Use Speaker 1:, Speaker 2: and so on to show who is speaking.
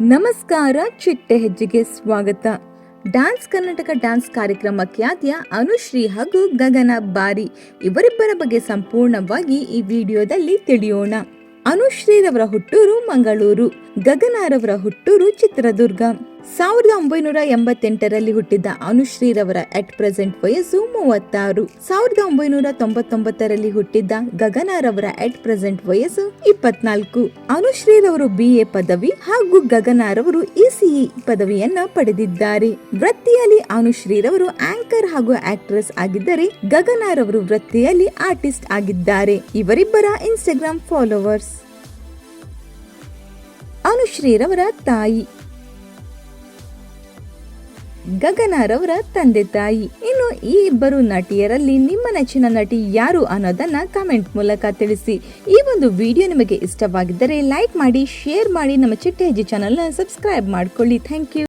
Speaker 1: ನಮಸ್ಕಾರ, ಚಿಟ್ಟೆ ಹೆಜ್ಜೆಗೆ ಸ್ವಾಗತ. ಡ್ಯಾನ್ಸ್ ಕರ್ನಾಟಕ ಡ್ಯಾನ್ಸ್ ಕಾರ್ಯಕ್ರಮ ಖ್ಯಾತಿಯ ಅನುಶ್ರೀ ಹಾಗೂ ಗಗನ ಬಾರಿ ಇವರಿಬ್ಬರ ಬಗ್ಗೆ ಸಂಪೂರ್ಣವಾಗಿ ಈ ವಿಡಿಯೋದಲ್ಲಿ ತಿಳಿಯೋಣ. ಅನುಶ್ರೀರವರ ಹುಟ್ಟೂರು ಮಂಗಳೂರು, ಗಗನರವರ ಹುಟ್ಟೂರು ಚಿತ್ರದುರ್ಗ. 1988ರಲ್ಲಿ ಹುಟ್ಟಿದ್ದ ಅನುಶ್ರೀರವರ ಅಟ್ ಪ್ರೆಸೆಂಟ್ ವಯಸ್ಸು 36. 1999ರಲ್ಲಿ ಹುಟ್ಟಿದ್ದ ಗಗನರವರ ಅಟ್ ಪ್ರೆಸೆಂಟ್ ವಯಸ್ಸು 24. ಅನುಶ್ರೀರವರು BA ಪದವಿ ಹಾಗೂ ಗಗನರವರು ECE ಪದವಿಯನ್ನ ಪಡೆದಿದ್ದಾರೆ. ವೃತ್ತಿಯಲ್ಲಿ ಅನುಶ್ರೀರವರು ಆಂಕರ್ ಹಾಗೂ ಆಕ್ಟ್ರೆಸ್ ಆಗಿದ್ದರೆ, ಗಗನರವರು ವೃತ್ತಿಯಲ್ಲಿ ಆರ್ಟಿಸ್ಟ್ ಆಗಿದ್ದಾರೆ. ಇವರಿಬ್ಬರ ಇನ್ಸ್ಟಾಗ್ರಾಮ್ ಫಾಲೋವರ್ಸ್. ಅನುಶ್ರೀರವರ ತಾಯಿ, ಗಗನರವರ ತಂದೆ ತಾಯಿ. ಇನ್ನು ಈ ಇಬ್ಬರು ನಟಿಯರಲ್ಲಿ ನಿಮ್ಮ ನೆಚ್ಚಿನ ನಟಿ ಯಾರು ಅನ್ನೋದನ್ನ ಕಮೆಂಟ್ ಮೂಲಕ ತಿಳಿಸಿ. ಈ ಒಂದು ವಿಡಿಯೋ ನಿಮಗೆ ಇಷ್ಟವಾಗಿದ್ದರೆ ಲೈಕ್ ಮಾಡಿ, ಶೇರ್ ಮಾಡಿ, ನಮ್ಮ ಚಿಟ್ಟೆ ಹೆಜ್ಜೆ ಚಾನೆಲ್ನ ಸಬ್ಸ್ಕ್ರೈಬ್ ಮಾಡ್ಕೊಳ್ಳಿ. Thank you.